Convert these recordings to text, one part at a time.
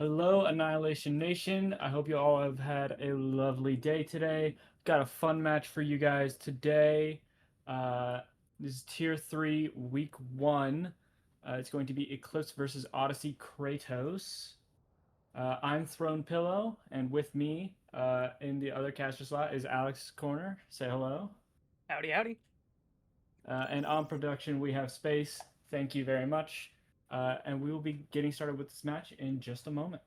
Hello, Annihilation Nation. I hope you all have had a lovely day today. Got a fun match for you guys today. This is Tier 3, Week 1. It's going to be Eclipse versus Odyssey KRATOS. I'm Throne Pillow, and with me in the other caster slot is Alex Corner. Say hello. Howdy, howdy. And on production, we have Space. Thank you very much. And we will be getting started with this match in just a moment.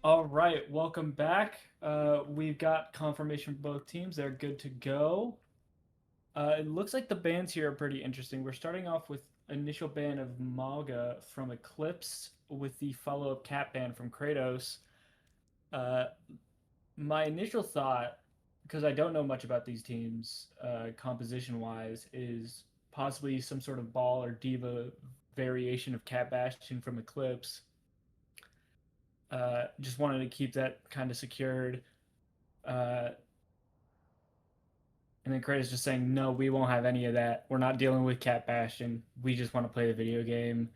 All right, welcome back. We've got confirmation from both teams. They're good to go. It looks like the bans here are pretty interesting. We're starting off with initial ban of Malga from Eclipse with the follow-up cat ban from KRATOS. Uh, my initial thought, because I don't know much about these teams composition-wise, is possibly some sort of ball or diva variation of Cat Bastion from Eclipse. Just wanted to keep that kind of secured. And then KRATOS just saying, no, we won't have any of that. We're not dealing with Cat Bastion. We just want to play the video game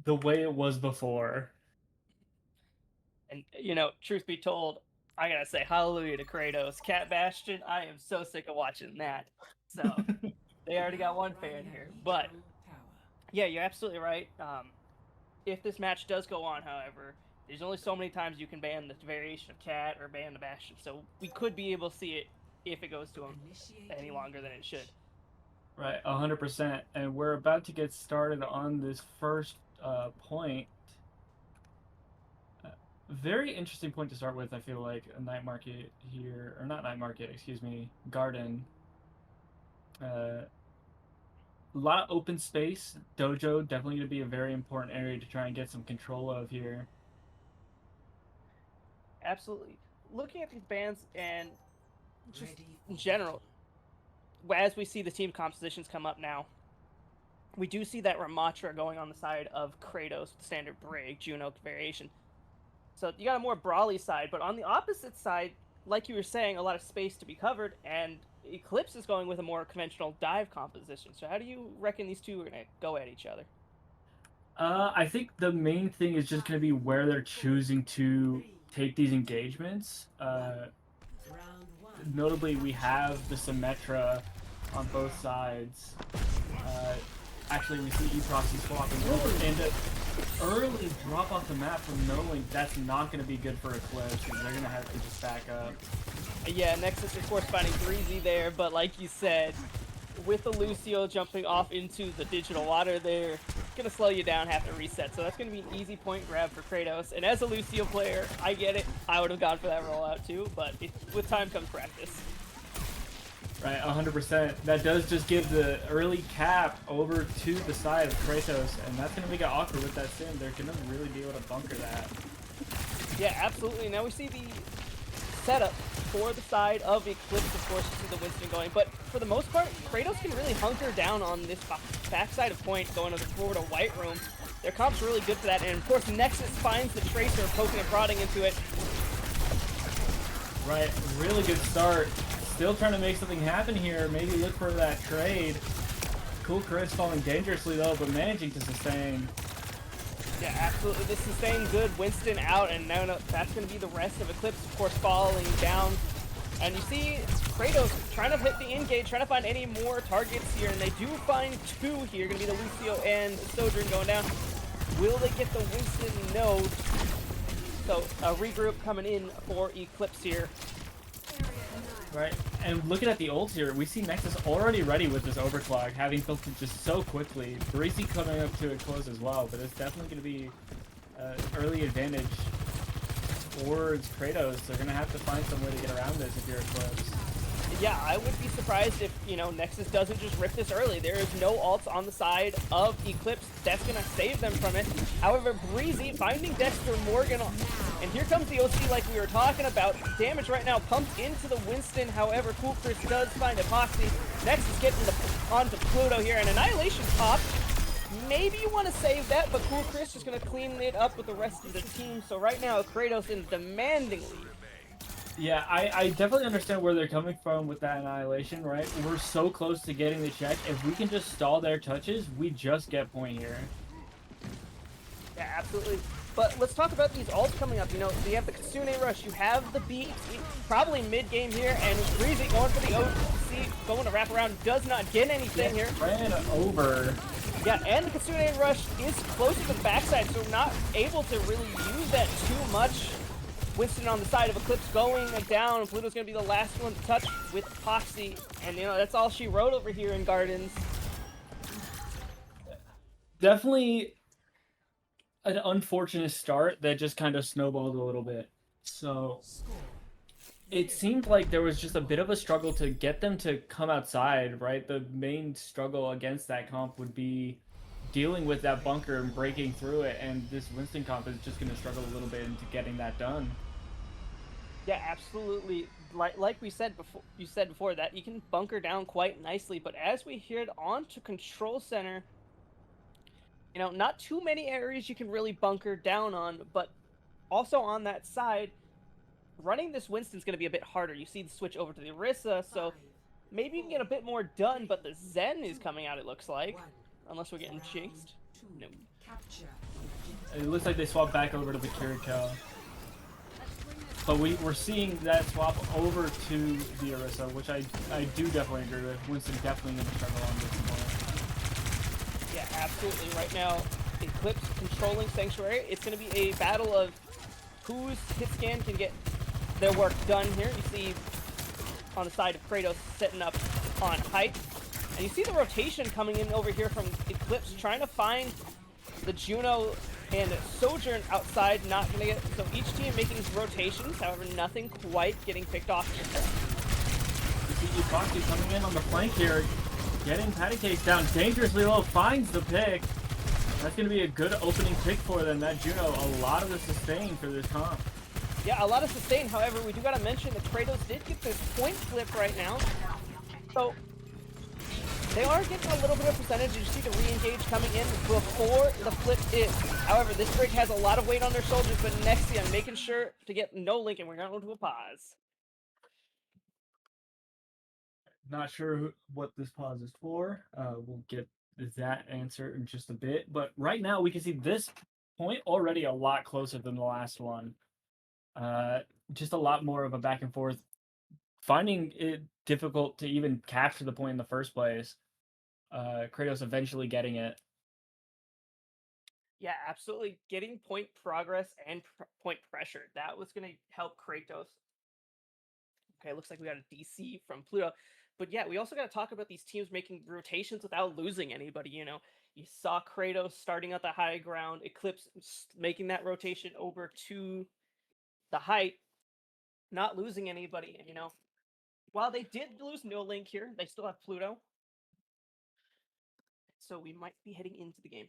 the way it was before. And, truth be told, I gotta say hallelujah to KRATOS. Cat Bastion, I am so sick of watching that. So, they already got one fan here. But, yeah, you're absolutely right. If this match does go on, however, there's only so many times you can ban the variation of Cat or ban the Bastion. So, we could be able to see it if it goes to him any longer than it should. Right, 100%. And we're about to get started on this first point. Very interesting point to start with, I feel like. A night market here, or not night market, excuse me, garden. A lot of open space. Dojo definitely going to be a very important area to try and get some control of here. Absolutely. Looking at these bans and just in general, as we see the team compositions come up now, we do see that Ramatra going on the side of KRATOS with standard break, Juno variation. So you got a more brawly side, but on the opposite side, like you were saying, a lot of space to be covered, and Eclipse is going with a more conventional dive composition. So how do you reckon these two are going to go at each other? I think the main thing is just going to be where they're choosing to take these engagements. Notably, we have the Symmetra on both sides. Actually, we see E-Proxy swapping over, and an early drop off the map from knowing that's not going to be good for Eclipse, because they're going to have to just back up. Yeah, Nexus, of course, finding Breezy there, but like you said, with the Lucio jumping off into the digital water there, it's going to slow you down, have to reset. So that's going to be an easy point grab for KRATOS. And as a Lucio player, I get it. I would have gone for that rollout too, but with time comes practice. Right, 100%. That does just give the early cap over to the side of KRATOS, and that's going to make it awkward with that sim. They're going to really be able to bunker that. Yeah, absolutely. Now we see the setup for the side of Eclipse, of course, you see the Winston going. But for the most part, KRATOS can really hunker down on this backside of point, going forward to White Room. Their comp's really good for that, and of course Nexus finds the Tracer poking and prodding into it. Right, really good start. Still trying to make something happen here. Maybe look for that trade. Cool Chris falling dangerously though, but managing to sustain. Yeah, absolutely. The sustain good. Winston out, and now that's going to be the rest of Eclipse, of course, falling down. And you see KRATOS trying to hit the engage, trying to find any more targets here, and they do find two here. Going to be the Lucio and Sojourn going down. Will they get the Winston? No. So a regroup coming in for Eclipse here. Right, and looking at the ults here, we see Nexus already ready with this overclock, having built it just so quickly. Breezy coming up to a close as well, but it's definitely going to be early advantage towards KRATOS. They're going to have to find some way to get around this if you're Eclipse. Yeah, I would be surprised if, Nexus doesn't just rip this early. There is no ults on the side of Eclipse. That's going to save them from it. However, Breezy finding Dexter Morgan, and here comes the OC like we were talking about. Damage right now pumped into the Winston. However, Cool Chris does find Epoxy. Nexus getting onto Pluto here, and Annihilation pop. Maybe you want to save that, but Cool Chris is going to clean it up with the rest of the team. So right now, KRATOS in a demanding lead. Yeah, I definitely understand where they're coming from with that Annihilation, right? We're so close to getting the check. If we can just stall their touches, we just get point here. Yeah, absolutely. But let's talk about these ults coming up. You have the Kitsune Rush, you have the beat, probably mid-game here, and Breezy going for the OC, going to wrap around, does not get anything here. Ran over. Yeah, and the Kitsune Rush is closer to the backside, so not able to really use that too much. Winston on the side of Eclipse going down. Pluto's going to be the last one to touch with Epoxy. And, that's all she wrote over here in Gardens. Definitely an unfortunate start that just kind of snowballed a little bit. So it seemed like there was just a bit of a struggle to get them to come outside, right? The main struggle against that comp would be dealing with that bunker and breaking through it, and this Winston comp is just going to struggle a little bit into getting that done. Yeah, absolutely. Like we said before, you said before that you can bunker down quite nicely, but as we head on to control center, not too many areas you can really bunker down on, but also on that side, running this Winston's going to be a bit harder. You see the switch over to the Orisa, so maybe you can get a bit more done, but the Zen is coming out, it looks like. Unless we're getting jinxed. No. It looks like they swapped back over to the Kiriko. But we're seeing that swap over to the Orisa, which I do definitely agree with. Winston definitely going to struggle on this point. Yeah, absolutely. Right now, ECLIPSE controlling Sanctuary. It's going to be a battle of whose hit scan can get their work done here. You see on the side of KRATOS setting up on height. And you see the rotation coming in over here from ECLIPSE, trying to find the Juno and Sojourn outside, not going to get... So each team making rotations, however, nothing quite getting picked off. You see Epoxy coming in on the flank here, getting Patty Cake down dangerously low, finds the pick. That's going to be a good opening pick for them. That Juno, a lot of the sustain for this comp. Yeah, a lot of sustain. However, we do got to mention that KRATOS did get this point flip right now. So they are getting a little bit of percentage. You see the re-engage coming in before the flip is. However, this break has a lot of weight on their shoulders, but Nexium making sure to get no link, and we're going to go to a pause. Not sure what this pause is for. We'll get that answer in just a bit. But right now, we can see this point already a lot closer than the last one. Just a lot more of a back and forth. Finding it difficult to even capture the point in the first place. KRATOS eventually getting it. Yeah, absolutely. Getting point progress and point pressure. That was going to help KRATOS. Okay, looks like we got a DC from Pluto. But yeah, we also got to talk about these teams making rotations without losing anybody, You saw KRATOS starting at the high ground, ECLIPSE making that rotation over to the height, not losing anybody. And, while they did lose no link here, they still have Pluto. So we might be heading into the game.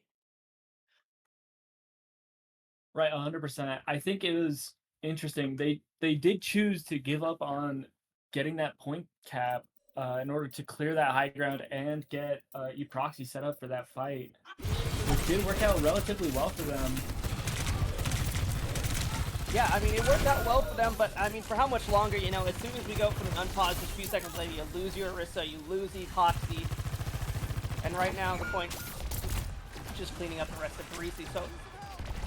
Right, 100%. I think it was interesting. They did choose to give up on getting that point cap in order to clear that high ground and get eProxy set up for that fight, which did work out relatively well for them. Yeah, I mean, it worked out well for them, but, I mean, for how much longer, as soon as we go from an unpause, just a few seconds later, you lose your Orisa, you lose Epoxy, and right now, the point just cleaning up the rest of Breezy, so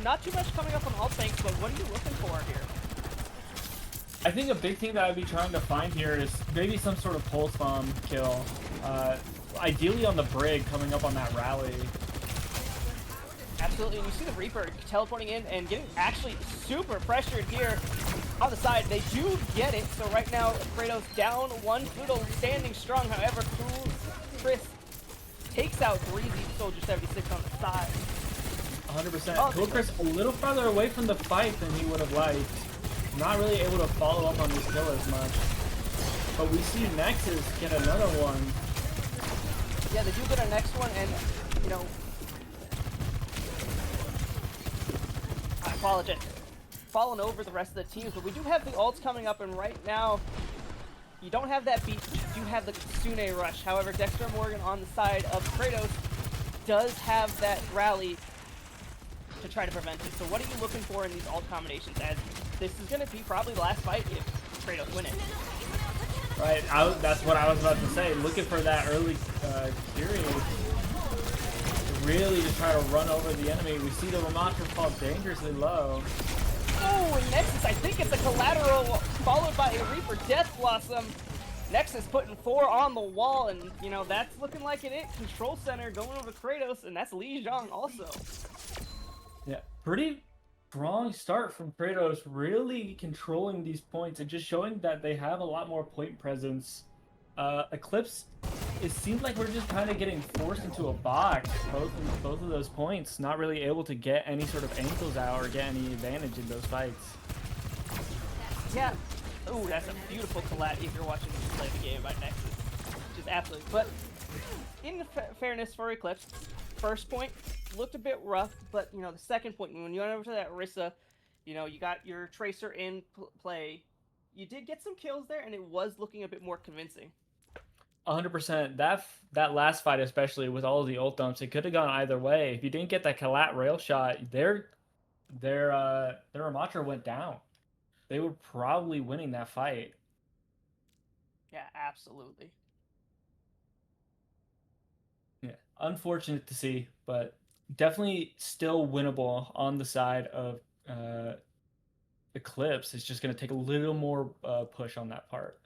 not too much coming up on alt tanks, but what are you looking for here? I think a big thing that I'd be trying to find here is maybe some sort of pulse bomb kill, ideally on the brig coming up on that rally. Absolutely, and you see the Reaper teleporting in and getting actually super pressured here on the side. They do get it, so right now KRATOS down one, Pluto standing strong. However, Chris takes out Breezy, Soldier 76 on the side. 100%. Oh, Chris a little farther away from the fight than he would have liked. Not really able to follow up on this kill as much. But we see Nexus get another one. Yeah, they do get a next one, and, I apologize. Fallen over the rest of the teams, but we do have the ults coming up, and right now, you don't have that beat, but you do have the Kitsune Rush. However, Dexter Morgan on the side of KRATOS does have that rally to try to prevent it. So what are you looking for in these ult combinations, as this is going to be probably the last fight if KRATOS win it? Right, that's what I was about to say. Looking for that early period. Really to try to run over the enemy. We see the Ramattra fall dangerously low. Oh, and Nexus, I think it's a collateral followed by a Reaper Death Blossom. Nexus putting 4 on the wall, and, that's looking like it. Control Center going over KRATOS, and that's Li Zhang also. Yeah, pretty strong start from KRATOS, really controlling these points and just showing that they have a lot more point presence. ECLIPSE it seems like we're just kind of getting forced into a box. Both of those points, not really able to get any sort of angles out or get any advantage in those fights. Yeah. Ooh, that's a beautiful collat if you're watching me play the game by Nexus. Just absolutely. But in fairness for Eclipse, first point looked a bit rough, but you know the second point when you went over to that Orisa, you know you got your Tracer in play. You did get some kills there, and it was looking a bit more convincing. 100%. That last fight, especially with all of the ult dumps, it could have gone either way. If you didn't get that collat rail shot, their Ramatra went down. They were probably winning that fight. Yeah, absolutely. Yeah, unfortunate to see, but definitely still winnable on the side of Eclipse. It's just going to take a little more push on that part.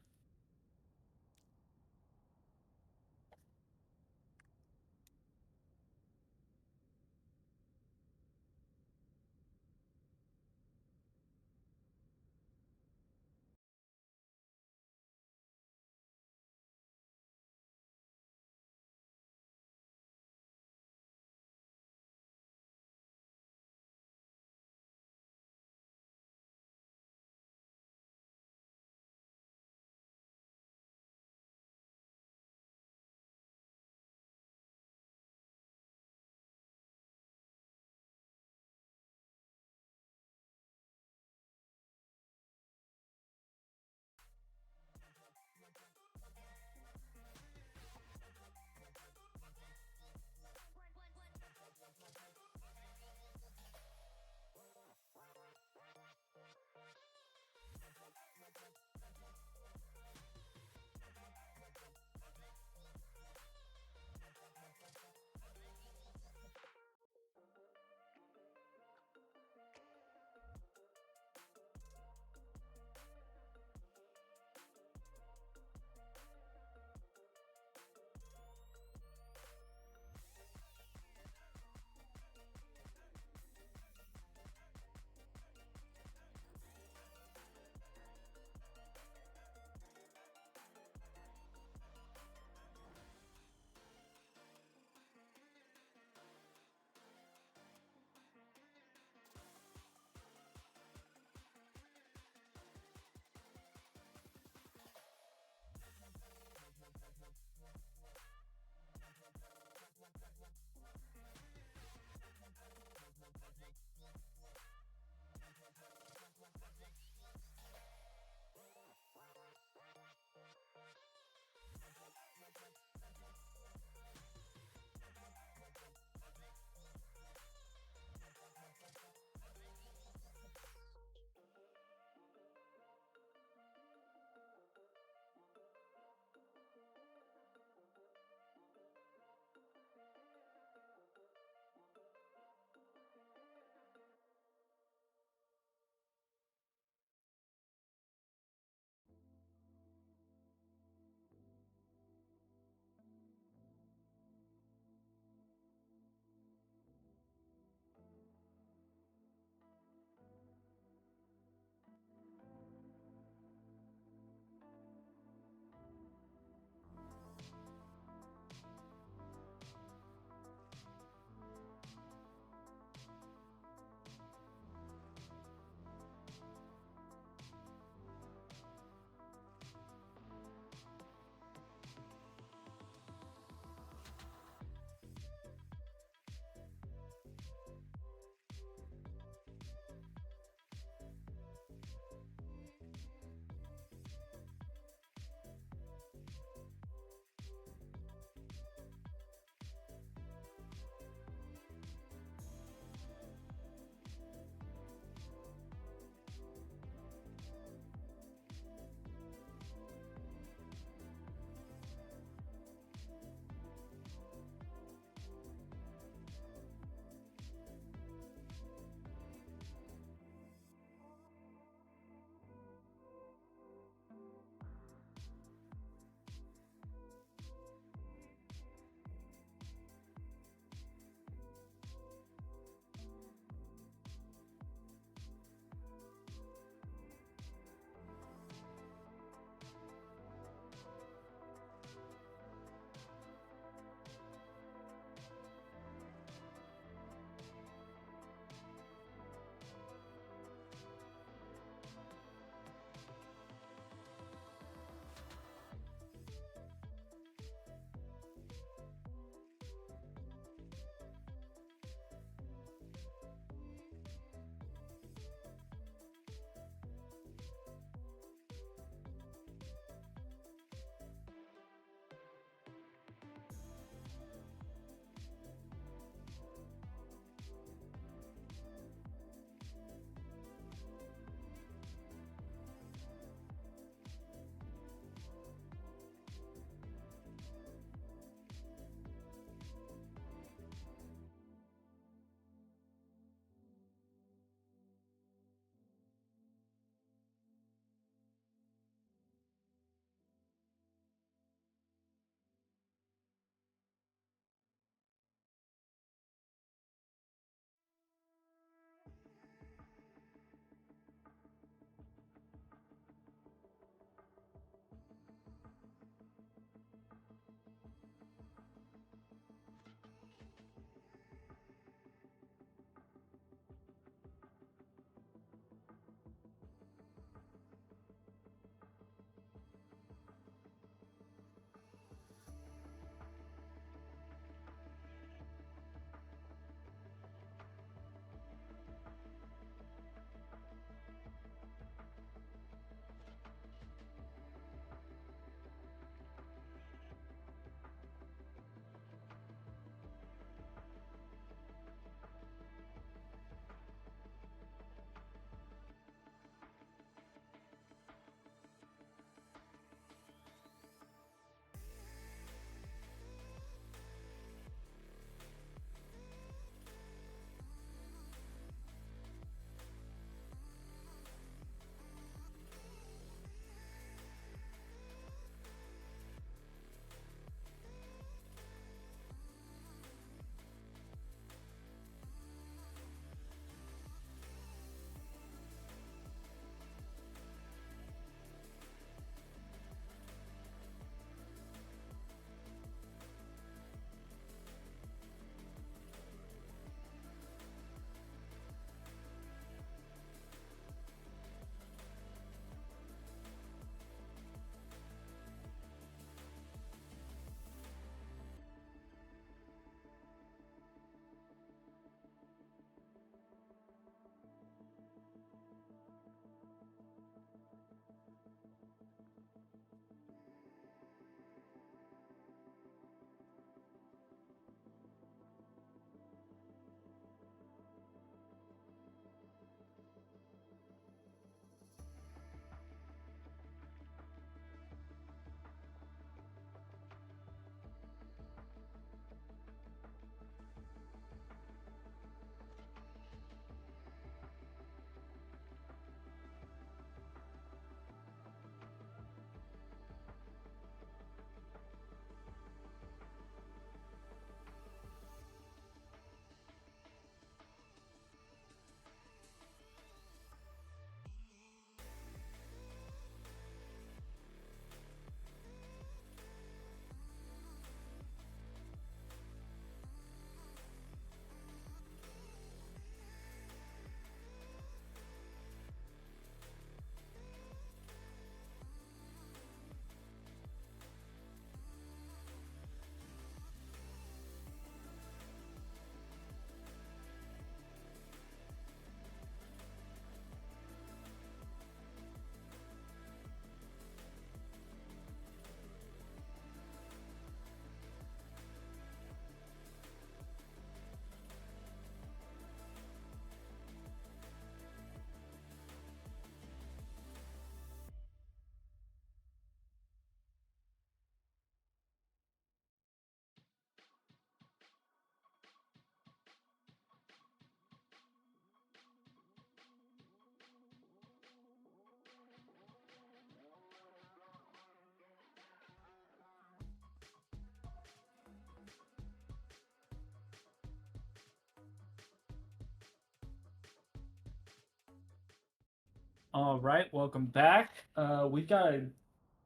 All right, welcome back. We've got a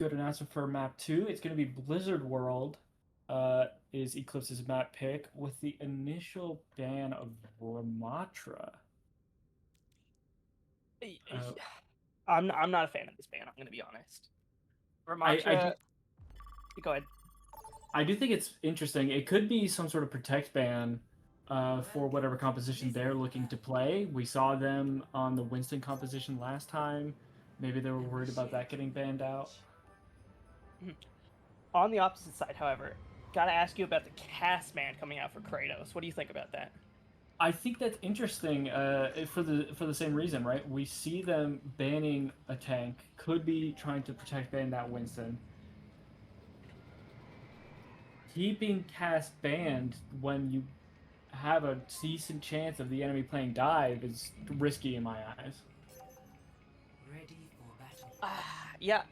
good announcement for map 2. It's going to be Blizzard World. Is Eclipse's map pick with the initial ban of Ramatra. Uh, I'm not a fan of this ban. I'm gonna be honest. I do Ramatra, go ahead. I do think it's interesting. It could be some sort of protect ban for whatever composition they're looking to play. We saw them on the Winston composition last time. Maybe they were worried about that getting banned out. On the opposite side, however, gotta ask you about the cast ban coming out for Kratos. What do you think about that? I think that's interesting for the same reason, right? We see them banning a tank, could be trying to protect ban that Winston. Keeping cast banned when you have a decent chance of the enemy playing dive is risky in my eyes. Yeah,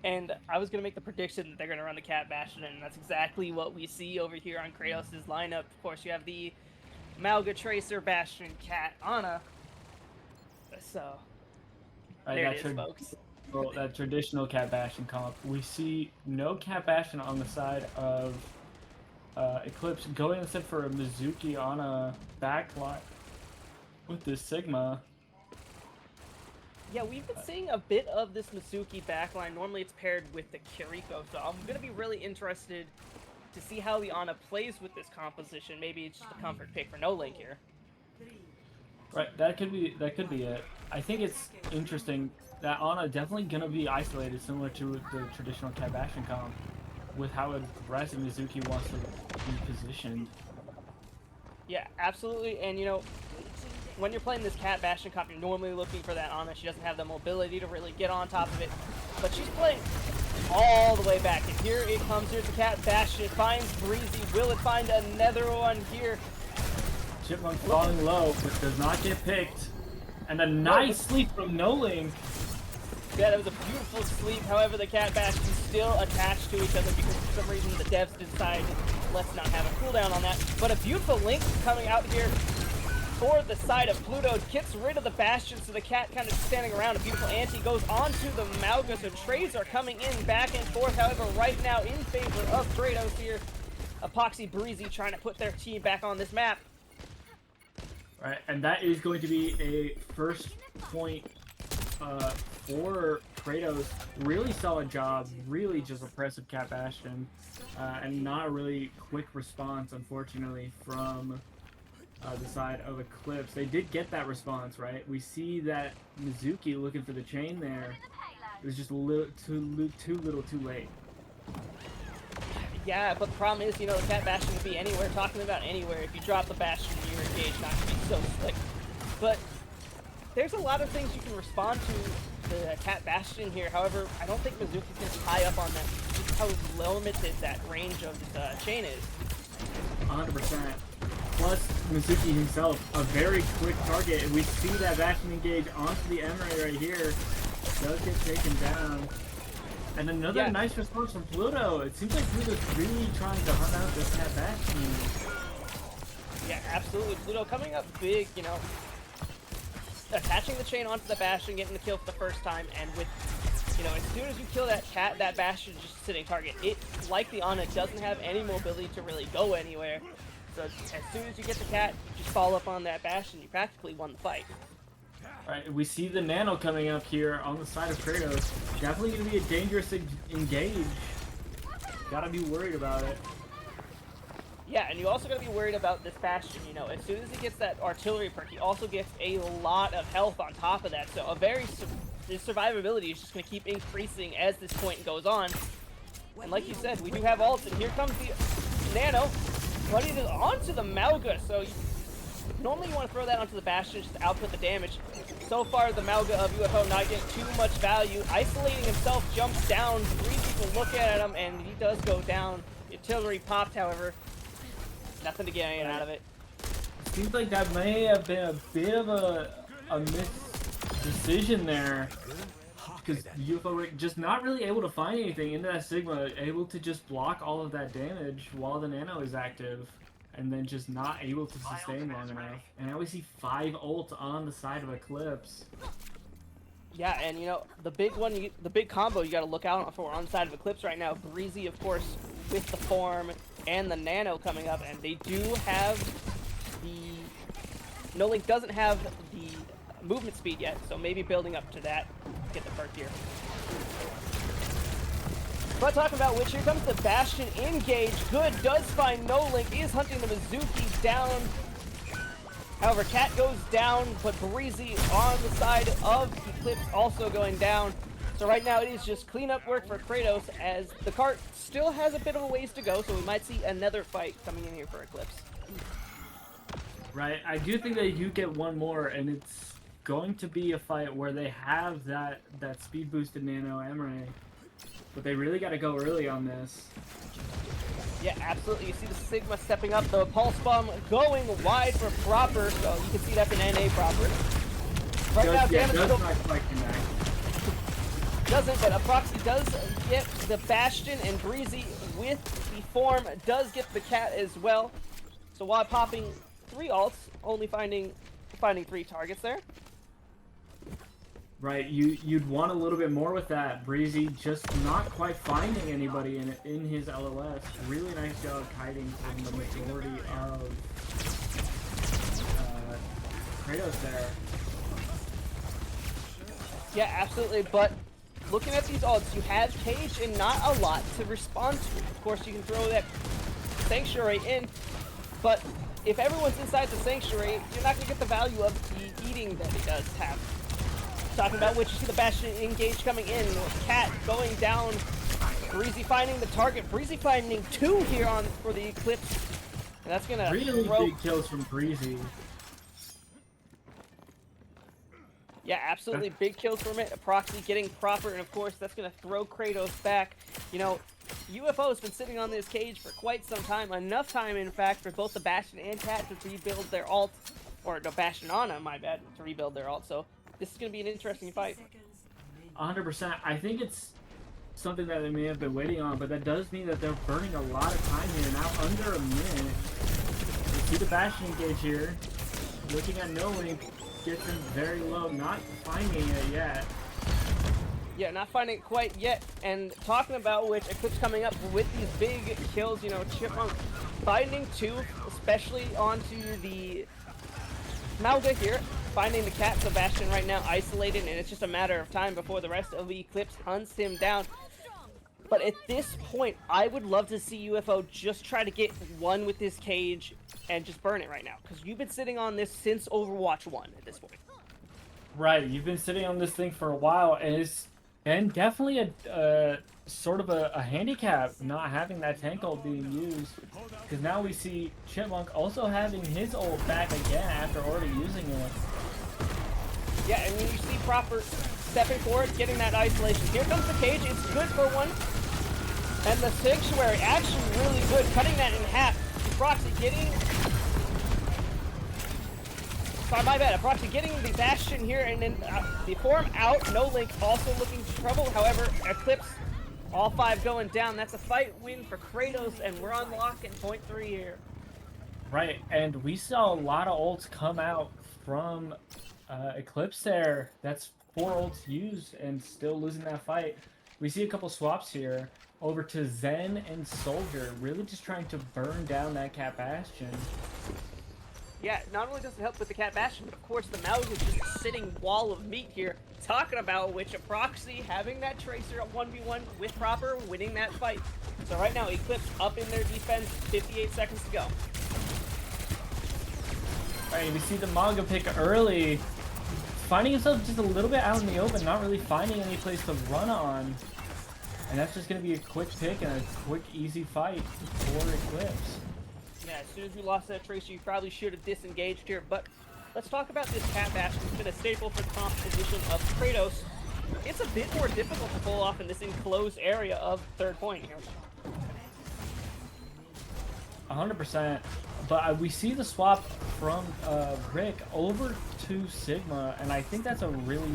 and I was gonna make the prediction that they're gonna run the Cat Bastion, and that's exactly what we see over here on Kratos' lineup. Of course, you have the Malga Tracer, Bastion, Cat, Ana. So Right, there it is, folks. Well, that traditional Cat Bastion comp. We see no Cat Bastion on the side of Eclipse, going instead for a Mizuki on a backline with this Sigma. Yeah, we've been seeing a bit of this Masuki backline. Normally it's paired with the Kiriko, so I'm going to be really interested to see how the Ana plays with this composition. Maybe it's just a comfort pick for No Link here. Right, that could be it. I think it's interesting that Ana definitely going to be isolated, similar to the traditional Cat Bastion comp, with how aggressive Mizuki wants to be positioned. Yeah, absolutely, and you know, when you're playing this Cat Bastion comp, you're normally looking for that Ana. She doesn't have the mobility to really get on top of it, but she's playing all the way back. And here it comes. Here's the Cat Bastion. It finds Breezy. Will it find another one here? Chipmunk falling low, but does not get picked. And a nice sleep from No Link. Yeah, that was a beautiful sleep. However, the Cat Bastion still attached to each other because for some reason the devs decided let's not have a cooldown on that. But a beautiful Link coming out here for the side of Pluto, gets rid of the Bastion, so the Cat kind of standing around. A beautiful anti goes onto the Malga, so trades are coming in back and forth. However, right now in favor of Kratos here. Epoxy Breezy trying to put their team back on this map. Right, and that is going to be a first point for Kratos. Really solid job, really just oppressive Cat Bastion, and not a really quick response, unfortunately, from the side of Eclipse. They did get that response, right? We see that Mizuki looking for the chain there. It was just a little too little too late. Yeah, but the problem is, you know, the Cat Bastion can be anywhere. Talking about anywhere, if you drop the Bastion, you're engaged, not to be so slick. But there's a lot of things you can respond to the Cat Bastion here. However, I don't think Mizuki's going to tie up on that. Just how limited that range of the chain is. 100%. Plus, Mizuki himself, a very quick target. And we see that Bastion engage onto the Emery right here. Does get taken down. And another nice response from Pluto. It seems like Pluto's really trying to hunt out this Cat Bastion. Yeah, absolutely. Pluto coming up big, you know. Attaching the chain onto the Bastion, getting the kill for the first time, and with, you know, as soon as you kill that Cat, that Bastion is just a sitting target. It, like the Ana, doesn't have any mobility to really go anywhere. So as soon as you get the Cat, just follow up on that Bastion, you practically won the fight. Right, we see the Nano coming up here on the side of Kratos. Definitely going to be a dangerous engage. Gotta be worried about it. Yeah, and you also gotta be worried about this Bastion, you know. As soon as he gets that artillery perk, he also gets a lot of health on top of that. So his survivability is just gonna keep increasing as this point goes on. And like you said, we do have ults, and here comes the Nano running it onto the Malga. So normally you want to throw that onto the Bastion just to output the damage. So far, the Malga of UFO not getting too much value. Isolating himself, jumps down. 3 people look at him, and he does go down. The artillery popped, however. Nothing to get out of it. Seems like that may have been a bit of a missed decision there. Because UFO just not really able to find anything into that Sigma, able to just block all of that damage while the Nano is active. And then just not able to sustain long enough. And now we see 5 ults on the side of Eclipse. Yeah, and you know, the big one, the big combo you got to look out for on the side of Eclipse right now. Breezy, of course, with the form and the nano coming up, and they do have the... No Link doesn't have the movement speed yet, so maybe building up to that, get the perk here. But talking about which, here comes the Bastion engage. Good, does find No Link, is hunting the Mizuki down. However, Cat goes down, but Breezy on the side of Eclipse also going down. So right now it is just cleanup work for Kratos, as the cart still has a bit of a ways to go, so we might see another fight coming in here for Eclipse. Right, I do think that you get one more, and it's going to be a fight where they have that speed boosted nano Emre, but they really got to go early on this. Yeah, absolutely. You see the Sigma stepping up, the Pulse Bomb going wide for Proper, so you can see that's an NA Proper. Right now, damage does not quite connect. Doesn't, but Aproxy does get the Bastion, and Breezy with the form does get the Cat as well. So while popping 3 ults, only finding 3 targets there. Right, you'd want a little bit more with that. Breezy just not quite finding anybody in his LOS. Really nice job kiting from the majority of Kratos there. Yeah, absolutely, but looking at these ults, you have Cage and not a lot to respond to. Of course, you can throw that Sanctuary in, but if everyone's inside the Sanctuary, you're not going to get the value of the eating that he does have. Talking about which, you see the Bastion engage coming in, Cat going down, Breezy finding the target, Breezy finding 2 here on for the Eclipse, and that's gonna really big kills from Breezy. Yeah, absolutely big kills from it. Proxy getting Proper, and of course that's gonna throw Kratos back. You know, UFO has been sitting on this cage for quite some time, enough time in fact for both the Bastion and Cat to rebuild their ult, or no, Bastion Ana, my bad, to rebuild their ult. So this is going to be an interesting fight. 100%. I think it's something that they may have been waiting on, but that does mean that they're burning a lot of time here. Now under a minute. You see the Bastion engage here. Looking at No Link, gets him very low, not finding it yet. Yeah, not finding it quite yet. And talking about which, Eclipse coming up with these big kills, you know, Chipmunk finding 2, especially onto the Malga here. Finding the Cat, Sebastian right now isolated, and it's just a matter of time before the rest of the Eclipse hunts him down. But at this point, I would love to see UFO just try to get one with this cage and just burn it right now, because you've been sitting on this since Overwatch 1 at this point. Right, you've been sitting on this thing for a while, and it's been definitely a sort of a handicap not having that tank ult being used, because now we see Chipmunk also having his ult back again after already using it. Yeah, and when you see Proper stepping forward, getting that isolation. Here comes the cage, it's good for 1. And the Sanctuary actually really good, cutting that in half. Proxy getting... Sorry, my bad. Proxy getting the Bastion here, and then the form out. No Link also looking for trouble. However, Eclipse, all 5 going down. That's a fight win for Kratos, and we're on lock at point 3 here. Right, and we saw a lot of ults come out from Eclipse there. That's 4 ults used and still losing that fight. We see a couple swaps here over to Zen and Soldier, really just trying to burn down that Cat Bastion. Yeah, not only does it help with the Cat Bastion, but of course the Mouse is just a sitting wall of meat here. Talking about which, a Proxy having that Tracer at 1v1 with Proper, winning that fight. So right now, Eclipse up in their defense, 58 seconds to go. Alright, we see the Manga pick early, finding himself just a little bit out in the open, not really finding any place to run on. And that's just going to be a quick pick and a quick, easy fight for Eclipse. Yeah, as soon as you lost that Tracer, you probably should have disengaged here, but let's talk about this Cat Bastion. It's been a staple for the composition of Kratos. It's a bit more difficult to pull off in this enclosed area of third point here. 100%. But we see the swap from Rick over to Sigma, and I think that's a really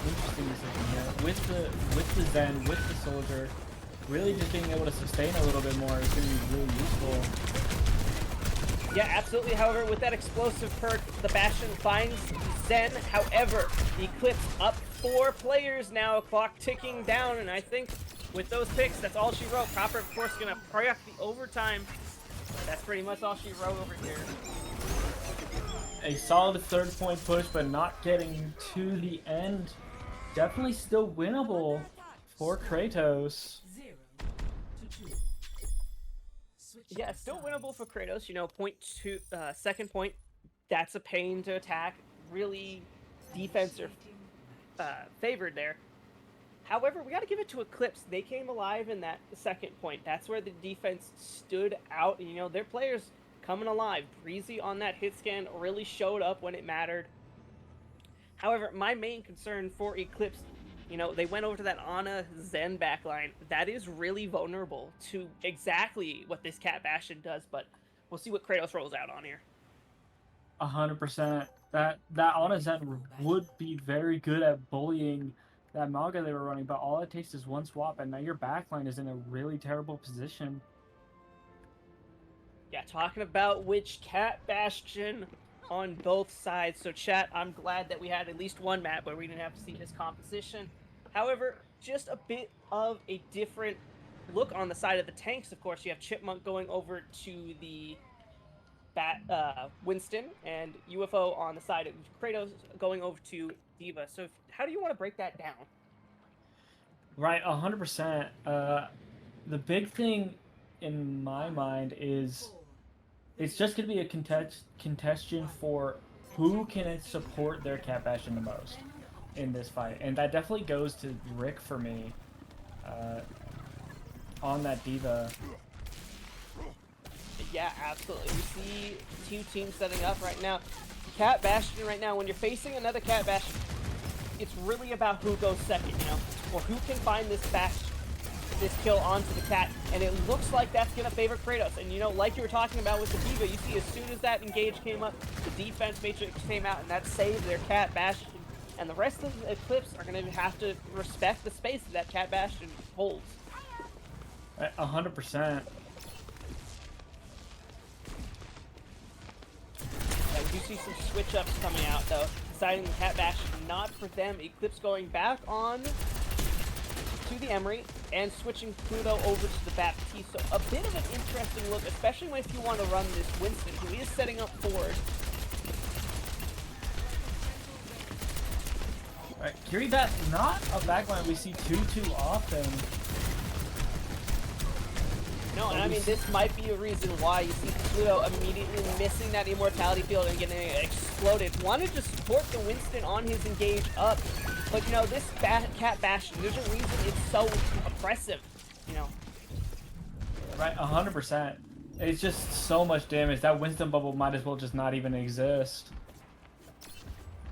interesting decision here. With the Zen, with the Soldier, really just being able to sustain a little bit more is going to be really useful. Yeah, absolutely. However, with that explosive perk, the Bastion finds Zen. However, the Eclipse up 4 players now, clock ticking down, and I think with those picks, that's all she wrote. Proper, of course, gonna proc the overtime. That's pretty much all she wrote over here. A solid 3rd-point push, but not getting to the end. Definitely still winnable for KRATOS. Yeah, still winnable for KRATOS. You know, second point, that's a pain to attack. Really defensive favored there. However, we got to give it to Eclipse. They came alive in that second point. That's where the defense stood out. You know, their players coming alive. Breezy on that hit scan really showed up when it mattered. However, my main concern for Eclipse, you know, they went over to that Ana Zen backline. That is really vulnerable to exactly what this Cat Bastion does, but we'll see what KRATOS rolls out on here. 100%. That Ana Zen would be very good at bullying that Maga they were running, but all it takes is one swap, and now your backline is in a really terrible position. Yeah, talking about which Cat Bastion on both sides. So chat, I'm glad that we had at least one map where we didn't have to see this composition. However, just a bit of a different look on the side of the tanks. Of course, you have Chipmunk going over to the Winston, and UFO on the side of KRATOS going over to D.Va. So how do you want to break that down? Right, 100%. The big thing in my mind is it's just going to be a contention for who can support their Cat Bastion the most in this fight. And that definitely goes to Rick for me on that D.Va. Yeah, absolutely. We see 2 teams setting up right now. Cat Bastion right now, when you're facing another Cat Bastion, it's really about who goes second, you know, or who can find this kill onto the Cat, and it looks like that's going to favor KRATOS. And, you know, like you were talking about with the D.Va, you see as soon as that engage came up, the defense matrix came out, and that saved their Cat Bastion. And the rest of the Eclipse are going to have to respect the space that Cat Bastion holds. 100%. Yeah, we do see some switch-ups coming out, though. Deciding the Cat Bastion not for them. Eclipse going back on to the Emery and switching Pluto over to the Baptiste. So a bit of an interesting look, especially if you want to run this Winston, who is setting up forward. Right, Curie, that's not a backline we see too often. No, and I mean, this might be a reason why you see Pluto immediately missing that immortality field and getting exploded. Wanted to support the Winston on his engage up, but you know, this Cat Bastion, there's a reason it's so oppressive, you know. Right, 100%. It's just so much damage. That Winston bubble might as well just not even exist.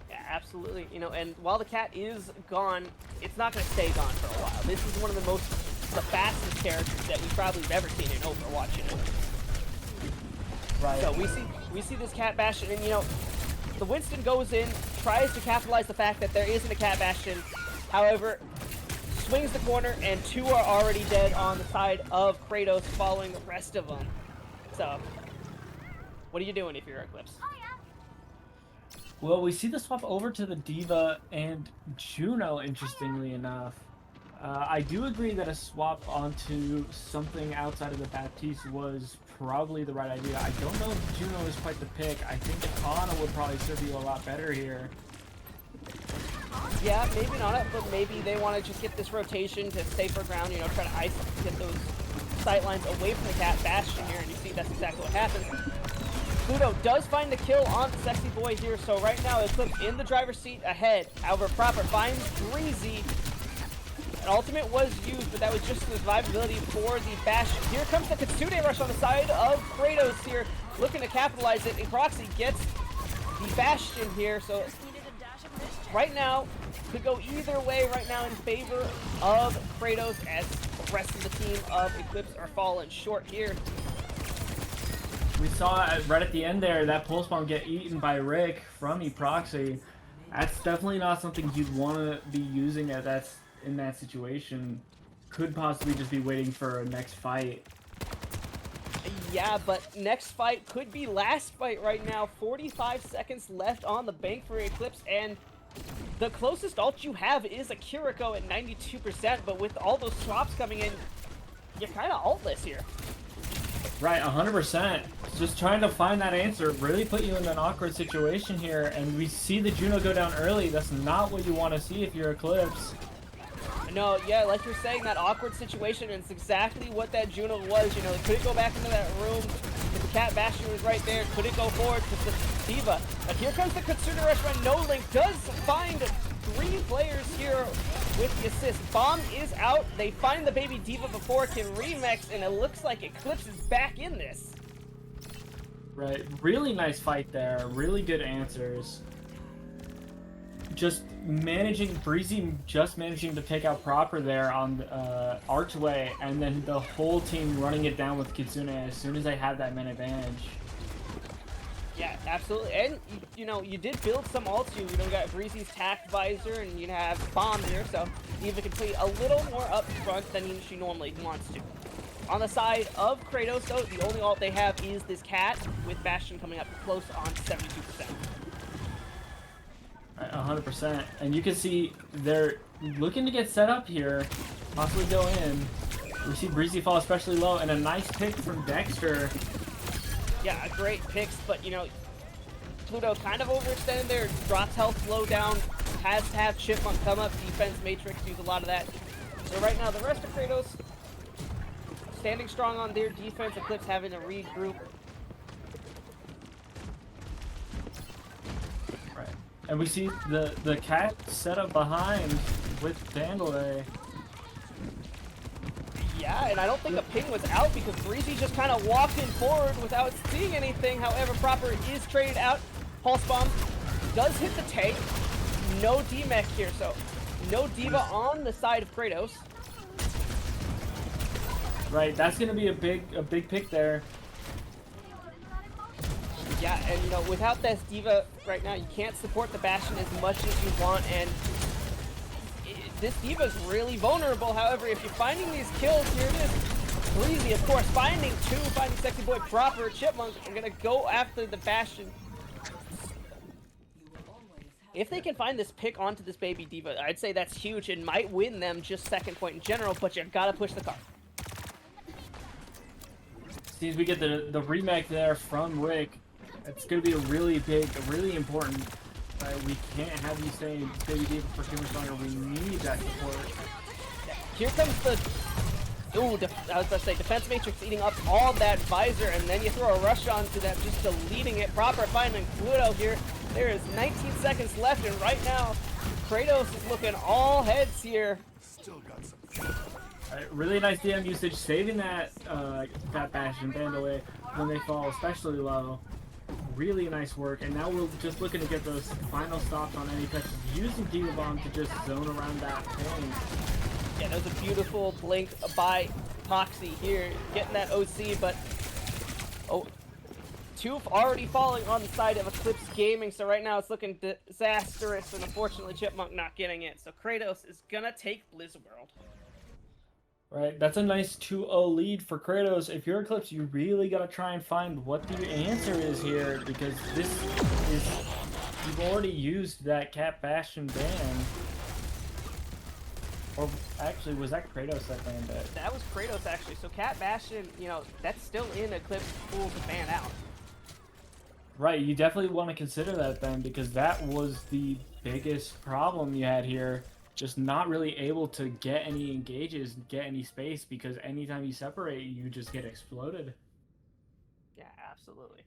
Yeah, absolutely. You know, and while the Cat is gone, it's not going to stay gone for a while. This is one of the fastest characters that we've probably ever seen in Overwatch, you know. Right. So we see this Cat Bastion, and you know, the Winston goes in, tries to capitalize the fact that there isn't a Cat Bastion. However, swings the corner, and 2 are already dead on the side of KRATOS, following the rest of them. So, what are you doing if you're Eclipse? Well, we see the swap over to the D.Va and Juno, interestingly enough. I do agree that a swap onto something outside of the Baptiste was probably the right idea. I don't know if Juno is quite the pick. I think Ana would probably serve you a lot better here. Yeah, maybe not, but maybe they want to just get this rotation to safer ground, you know, try to get those sight lines away from the Cat Bastion here, and you see that's exactly what happens. Pluto does find the kill on the Sexy Boy here, so right now Eclipse in the driver's seat ahead. However, Proper finds Breezy. An ultimate was used, but that was just the survivability for the Bastion. Here comes the Kitsune Rush on the side of KRATOS here, looking to capitalize it, and Proxy gets the Bastion here, so right now, could go either way right now in favor of KRATOS, as the rest of the team of Eclipse are falling short here. We saw right at the end there that pulse bomb get eaten by Rick from Eproxy. That's definitely not something you'd want to be using in that situation. Could possibly just be waiting for a next fight. Yeah, but next fight could be last fight right now. 45 seconds left on the bank for Eclipse, and the closest ult you have is a Kiriko at 92%, but with all those swaps coming in, you're kind of ultless here. Right, 100%. Just trying to find that answer really put you in an awkward situation here, and we see the Juno go down early. That's not what you want to see if you're Eclipse. No, yeah, like you're saying, that awkward situation, and it's exactly what that Juno was. You know, could it go back into that room if the Cat Bastion was right there? Could it go forward to the D.Va? But here comes the Kitsuna Rush when No Link does find 3 players here with the assist. Bomb is out. They find the baby D.Va before it can remix, and it looks like Eclipse is back in this. Right, really nice fight there. Really good answers. Just managing, Breezy just managing to take out Proper there on Archway, and then the whole team running it down with Kitsune as soon as they had that man advantage. Yeah, absolutely. And, you know, you did build some ults. You know, got Breezy's Tact Visor, and you have Bomb here, so D.Va can play a little more up front than she normally wants to. On the side of Kratos, though, the only ult they have is this Cat, with Bastion coming up close on 72%. 100%. And you can see they're looking to get set up here, possibly go in. We see Breezy fall especially low, and a nice pick from Dexter. Yeah, great picks, but, you know, Pluto kind of overextended there, drops health low down, has to have Chipmunk come up, defense Matrix, use a lot of that. So right now, the rest of Kratos standing strong on their defense, Eclipse having to regroup. Right. And we see the Cat set up behind with Dandelion. Yeah, and I don't think a ping was out because Breezy just kind of walked in forward without seeing anything. However, Proper is traded out. Pulse Bomb does hit the tank. No D-Mech here, so no D.Va on the side of Kratos. Right, that's gonna be a big pick there. Yeah, and you know, without this D.Va right now, you can't support the Bastion as much as you want, and this D.Va is really vulnerable. However, if you're finding these kills, here it is. Breezy, of course, finding Sexy Boy Proper. Chipmunk are gonna go after the Bastion. If they can find this pick onto this baby D.Va, I'd say that's huge and might win them just second point in general, but you gotta push the card. Seems we get the remake there from Rick. It's going to be a really big, really important. We can't have you saying Baby Diva for too much longer. We need that support. Here comes the... Ooh, I was about to say, Defense Matrix eating up all that Visor, and then you throw a rush onto them, just deleting it. Proper finding Pluto here. There is 19 seconds left, and right now, Kratos is looking all heads here. Still got some. Really nice DM usage, saving that Bastion Bandaway when they fall especially low. Really nice work, and now we're just looking to get those final stops on any touches, using Diva Bomb to just zone around that point. Yeah, that was a beautiful blink by Poxy here, getting that OC, but oh, 2 already falling on the side of Eclipse Gaming, so right now it's looking disastrous, and unfortunately Chipmunk not getting it. So Kratos is gonna take Blizzworld. Right, that's a nice 2-0 lead for Kratos. If you're Eclipse, you really gotta try and find what the answer is here, because this is, you've already used that Cat Bastion ban. Or actually, was that Kratos that banned it? That was Kratos actually. So Cat Bastion, you know, that's still in Eclipse pool to ban out. Right, you definitely want to consider that then, because that was the biggest problem you had here. Just not really able to get any engages, get any space, because anytime you separate, you just get exploded. Yeah, absolutely.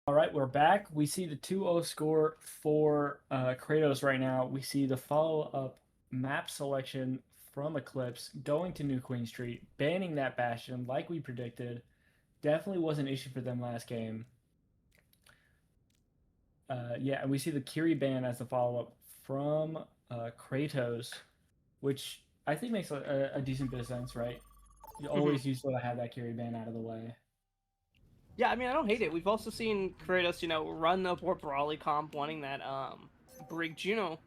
All right, we're back. We see the 2-0 score for Kratos right now. We see the follow-up map selection from Eclipse going to New Queen Street, banning that Bastion like we predicted. Definitely was an issue for them last game. Yeah, and we see the Kiri ban as the follow-up from Kratos, which I think makes a decent bit of sense, right? You always useful to have that Kiri ban out of the way. Yeah, I mean, I don't hate it. We've also seen Kratos, run the Warp Raleigh comp, wanting that Brig Juno.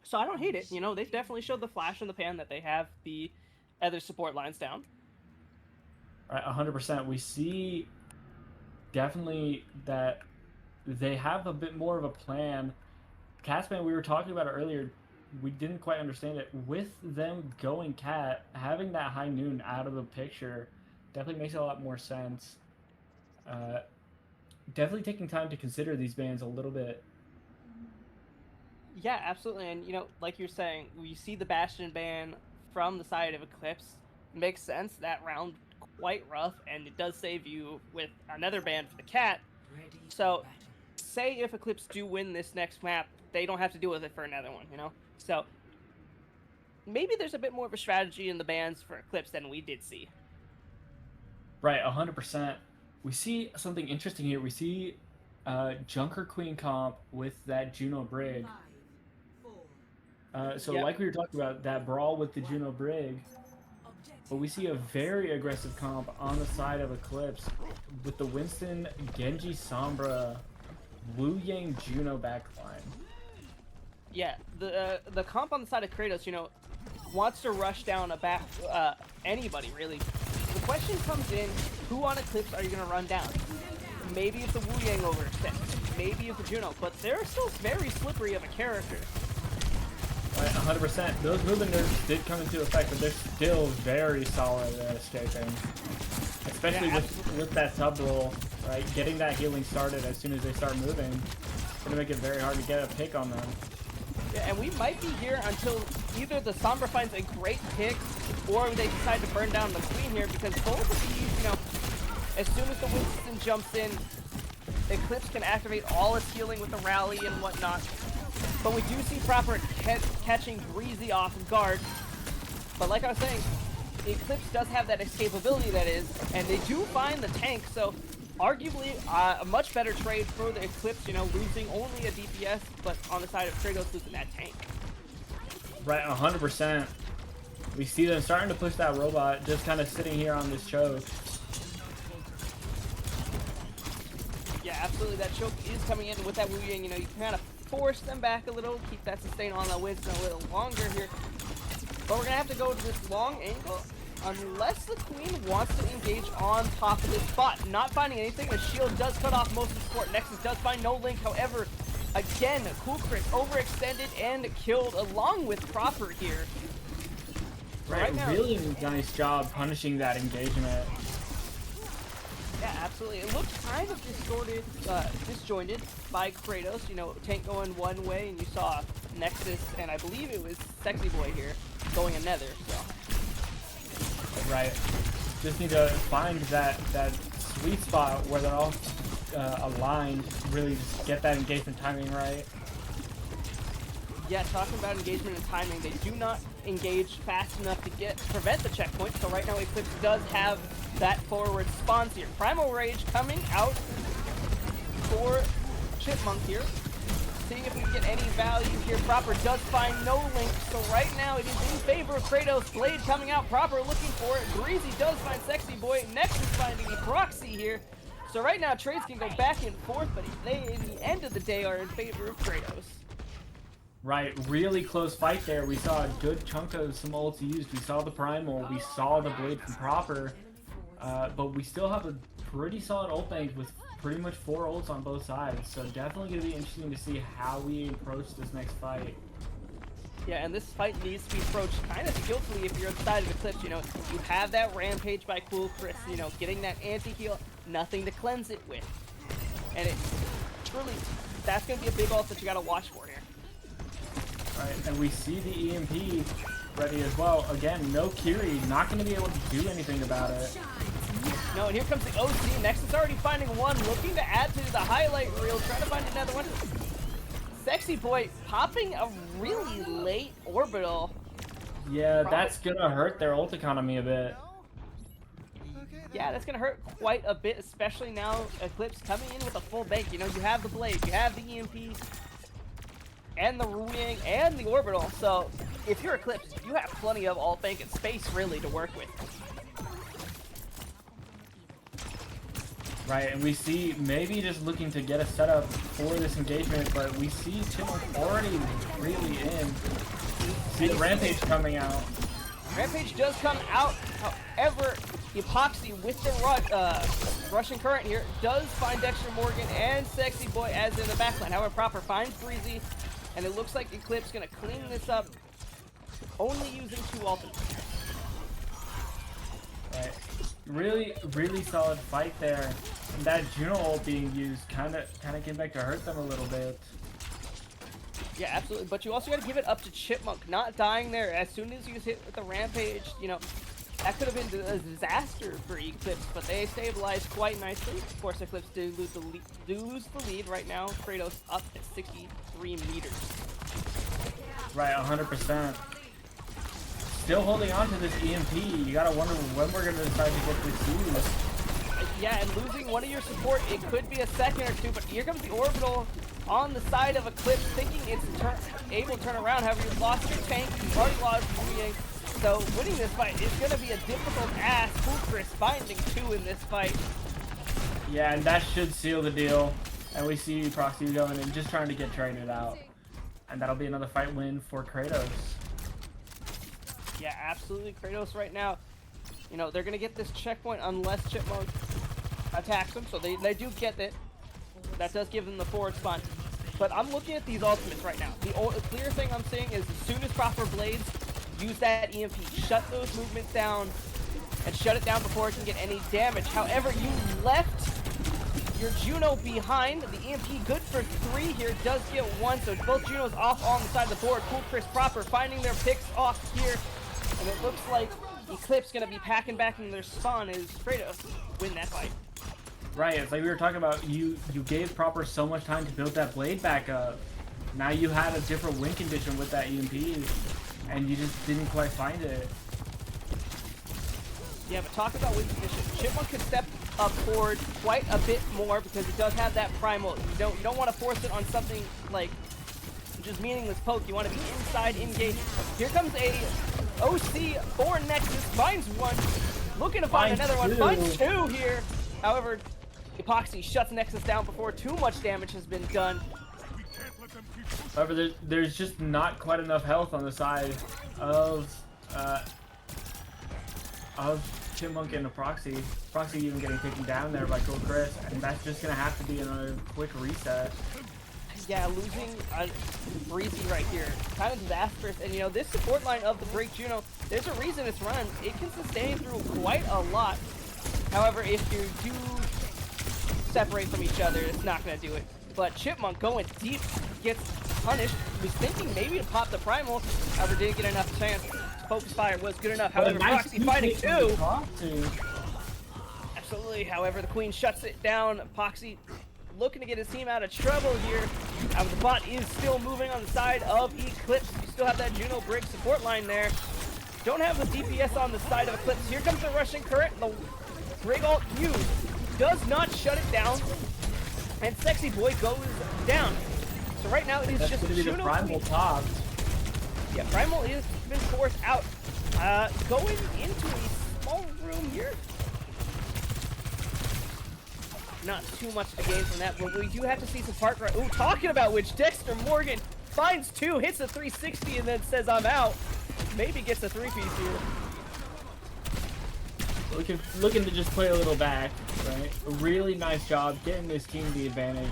So I don't hate it. They've definitely showed the flash in the pan that they have the other support lines down. Right, 100%. We see definitely that they have a bit more of a plan. Catsman, we were talking about it earlier. We didn't quite understand it. With them going cat, having that high noon out of the picture definitely makes a lot more sense. Definitely taking time to consider these bans a little bit. Yeah, absolutely. And, like you're saying, we see the Bastion ban from the side of Eclipse. Makes sense. That round quite rough, and it does save you with another ban for the cat. So, say if Eclipse do win this next map, they don't have to deal with it for another one, you know? So maybe there's a bit more of a strategy in the bans for Eclipse than we did see. Right, 100%. We see something interesting here. We see Junker Queen comp with that Juno Brig. So Yep. like we were talking about, that brawl with the Juno Brig, but we see a very aggressive comp on the side of Eclipse with the Winston, Genji, Sombra, Wu Yang, Juno backline. Yeah, the comp on the side of Kratos, you know, wants to rush down anybody, really. The question comes in, who on Eclipse are you going to run down? Maybe it's the Wu Yang overextend, maybe it's the Juno, but they're still very slippery of a character. Right, 100%. Those movement nerfs did come into effect, but they're still very solid at escaping. Especially with that sub roll, right? Getting that healing started as soon as they start moving. It's going to make it very hard to get a pick on them. Yeah, and we might be here until either the Sombra finds a great pick, or they decide to burn down the Queen here, because both of these, you know, as soon as the Winston jumps in, Eclipse can activate all its healing with the rally and whatnot. But we do see Proper catching Breezy off guard. But like I was saying, Eclipse does have that escapability that is, and they do find the tank, so arguably a much better trade for the Eclipse, you know, losing only a DPS, but on the side of Kratos losing that tank. Right, 100%. We see them starting to push that robot, just kind of sitting here on this choke. Yeah, absolutely. That choke is coming in with that Wu Yang. You know, you can kind of force them back a little, keep that sustain on the Winston a little longer here. But we're going to have to go to this long angle unless the Queen wants to engage on top of this spot. Not finding anything. The shield does cut off most of the support. Nexus does find no link. However, again, Cool Chris overextended and killed along with Proper here. Right now, really nice job punishing that engagement. Yeah, absolutely. It looked kind of disjointed by Kratos. You know, tank going one way, and you saw Nexus, and I believe it was Sexy Boy here, going another. So. Right. Just need to find that sweet spot where they're all aligned. Really, just get that engagement timing right. Yeah, talking about engagement and timing, they do not engage fast enough to prevent the checkpoint. So right now, Eclipse does have that forward spawns here. Primal Rage coming out for Chipmunk here. Seeing if we can get any value here. Proper does find no link. So right now, it is in favor of Kratos. Blade coming out. Proper looking for it. Breezy does find Sexy Boy. Nexus finding a proxy here. So right now, trades can go back and forth, but they, in the end of the day, are in favor of Kratos. Right, really close fight there. We saw a good chunk of some ults used. We saw the Primal, we saw the Blade from Proper, but we still have a pretty solid ult bank with pretty much 4 ults on both sides. So definitely going to be interesting to see how we approach this next fight. Yeah, and this fight needs to be approached kind of skillfully if you're inside of Eclipse. You know, you have that Rampage by Cool Chris, you know, getting that anti-heal, nothing to cleanse it with. And it truly, that's going to be a big ult that you got to watch for here. Right, and we see the EMP ready as well. Again, no Kiri, not going to be able to do anything about it. No, and here comes the OC. Nexus already finding one, looking to add to the highlight reel, trying to find another one. Sexy Boy popping a really late orbital. Yeah, that's going to hurt their ult economy a bit. Yeah, that's going to hurt quite a bit, especially now Eclipse coming in with a full bank. You know, you have the Blade, you have the EMP, and the Wu Yang, and the orbital. So if you're Eclipse, you have plenty of ult bank and space really to work with. Right, and we see maybe just looking to get a setup for this engagement, but we see Chipmunk already really in. See the Rampage coming out. Rampage does come out, however, Epoxy with the Russian Current here does find Dexter Morgan and Sexy Boy as in the backline. However, Proper finds Breezy, and it looks like Eclipse gonna clean this up, only using 2 ultimates. Right. Really solid fight there. And that Juno ult being used kind of came back to hurt them a little bit. Yeah, absolutely. But you also got to give it up to Chipmunk, not dying there. As soon as you hit with the Rampage, you know, That could have been a disaster for Eclipse, but they stabilized quite nicely. Of course, Eclipse do lose the lead right now. Kratos up at 63 meters. Right, 100%. Still holding on to this EMP. You gotta wonder when we're gonna decide to get this used. Yeah, and losing one of your support, it could be a second or two, but here comes the orbital on the side of Eclipse, thinking it's able to turn around. However, you've lost your tank, you've already lost your Yang. So winning this fight is going to be a difficult ask. Chris finding 2 in this fight. Yeah, and that should seal the deal. And we see Proxy going and just trying to get traded out. And that'll be another fight win for Kratos. Yeah, absolutely. Kratos right now, you know, they're going to get this checkpoint unless Chipmunk attacks them. So they do get it. That does give them the forward spawn. But I'm looking at these ultimates right now. The clear thing I'm seeing is as soon as proper blades, use that EMP, shut those movements down, and shut it down before it can get any damage. However, you left your Juno behind. The EMP good for 3 here, does get 1, so both Junos off on the side of the board. Cool Chris proper finding their picks off here, and it looks like Eclipse gonna be packing back in their spawn as Kratos win that fight. Right, it's like we were talking about, you gave proper so much time to build that blade back up. Now you had a different win condition with that EMP. And you just didn't quite find it. Yeah, but talk about win condition. Chipmunk could step up forward quite a bit more because he does have that primal. You don't want to force it on something like just meaningless poke. You want to be inside, engage. Here comes a OC for Nexus. Finds 1. Looking to find another one. Finds 2 here. However, Epoxy shuts Nexus down before too much damage has been done. However, there's just not quite enough health on the side of Chipmunk and the Proxy. Proxy even getting taken down there by Cool Chris, and that's just gonna have to be another quick reset. Yeah, losing Breezy right here, kind of disastrous. And you know, this support line of the Break Juno, there's a reason it's run. It can sustain through quite a lot. However, if you do separate from each other, it's not gonna do it. But Chipmunk going deep gets punished. Was thinking maybe to pop the primal, however didn't get enough chance. Focus fire was good enough. However, Proxy fighting 2. Absolutely. However, the Queen shuts it down. Epoxy looking to get his team out of trouble here. The bot is still moving on the side of Eclipse. You still have that Juno Brig support line there. Don't have the DPS on the side of Eclipse. Here comes the Russian current. The Brig ult used does not shut it down. And Sexy Boy goes down. So right now it is just Juno. Primal top. Yeah, Primal is been forced out. Going into a small room here. Not too much to gain from that, but we do have to see some park right. Ooh, talking about which, Dexter Morgan finds 2, hits a 360, and then says, I'm out. Maybe gets a 3-piece here. Looking to just play a little back, right? A really nice job getting this team the advantage,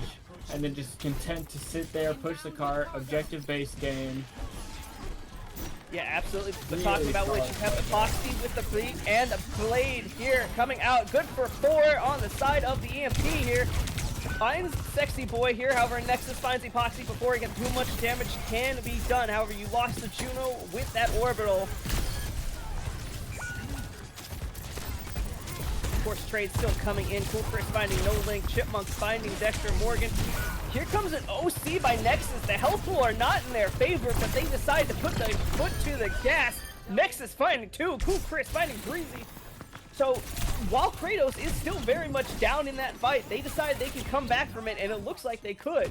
and then just content to sit there, push the cart, objective-based game. Yeah, absolutely. But talking about which, you have Epoxy with the bleed and a blade here coming out. Good for 4 on the side of the EMP here. Finds Sexy Boy here. However, Nexus finds Epoxy before he gets too much damage can be done. However, you lost the Juno with that orbital. Of course, trade still coming in. Cool Chris finding No Link. Chipmunk finding Dexter Morgan. Here comes an OC by Nexus. The health pool are not in their favor, but they decide to put the foot to the gas. Nexus finding 2. Cool Chris finding Breezy. So while Kratos is still very much down in that fight, they decide they can come back from it, and it looks like they could.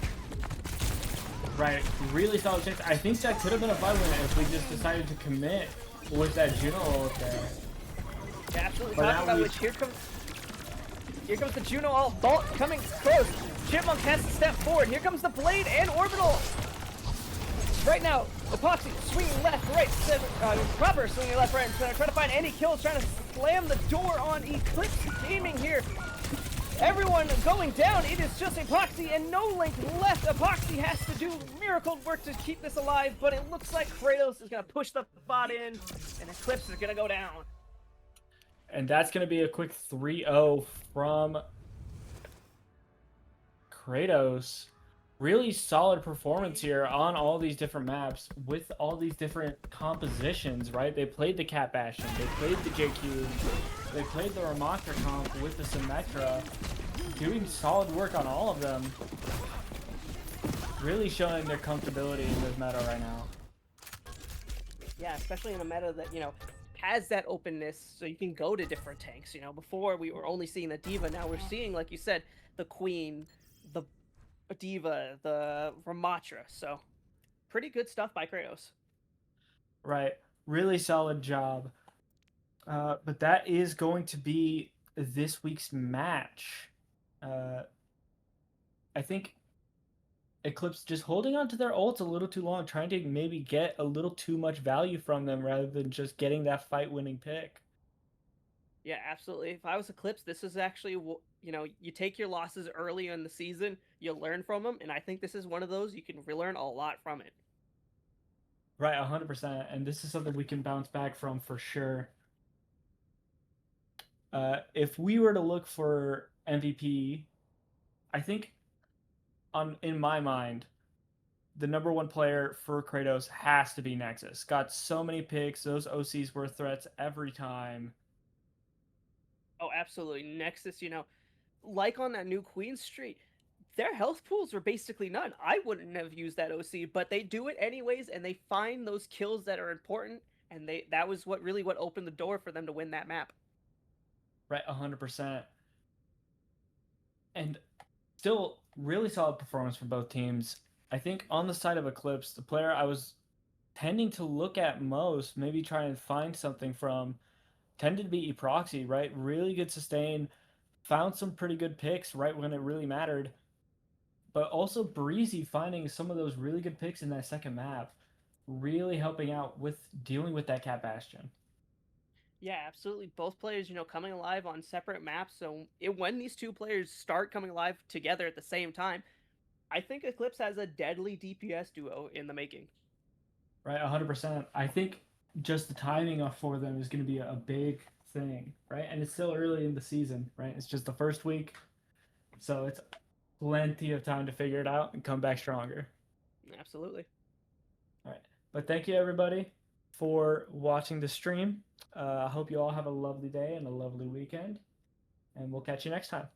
Right, really solid chance. I think that could have been a fight win if we just decided to commit with that Juno ult there. Yeah, absolutely. Talking about which, here comes the Juno ult. Bolt coming close. Chipmunk has to step forward. Here comes the blade and orbital. Right now, Epoxy swinging left, right, proper swinging left, right, trying to find any kills, trying to slam the door on Eclipse Gaming here. Everyone going down. It is just Epoxy and No Link left. Epoxy has to do miracle work to keep this alive, but it looks like Kratos is going to push the bot in, and Eclipse is going to go down. And that's going to be a quick 3-0 from Kratos. really solid performance here on all these different maps with all these different compositions, right? They played the Cat Bastion, they played the JQ, they played the Ramattra comp with the Symmetra, doing solid work on all of them. Really showing their comfortability in this meta right now. Yeah, especially in a meta that, has that openness so you can go to different tanks. Before we were only seeing the D.Va, now we're seeing, like you said, the Queen, the D.Va, the Ramatra. So, pretty good stuff by Kratos. Right. Really solid job. But that is going to be this week's match. I think Eclipse just holding on to their ults a little too long, trying to maybe get a little too much value from them rather than just getting that fight winning pick. Yeah, absolutely. If I was Eclipse, this is actually, you take your losses early in the season, you learn from them, and I think this is one of those you can relearn a lot from it. Right, 100%. And this is something we can bounce back from for sure. If we were to look for MVP, I think in my mind, the number one player for Kratos has to be Nexus. Got so many picks. Those OCs were threats every time. Oh, absolutely. Nexus, like on that new Queen Street, their health pools were basically none. I wouldn't have used that OC, but they do it anyways, and they find those kills that are important, and that was what opened the door for them to win that map. Right, 100%. And still really solid performance from both teams. I think on the side of Eclipse, the player I was tending to look at most, maybe try and find something from, tended to be Eproxy, right? Really good sustain, found some pretty good picks right when it really mattered. But also Breezy finding some of those really good picks in that second map, really helping out with dealing with that Cat Bastion. Yeah, absolutely. Both players, coming alive on separate maps. So when these two players start coming alive together at the same time, I think Eclipse has a deadly DPS duo in the making. Right, 100%. I think just the timing for them is going to be a big thing, right? And it's still early in the season, right? It's just the first week, so it's plenty of time to figure it out and come back stronger. Absolutely. All right, but thank you everybody for watching the stream. I hope you all have a lovely day and a lovely weekend, and we'll catch you next time.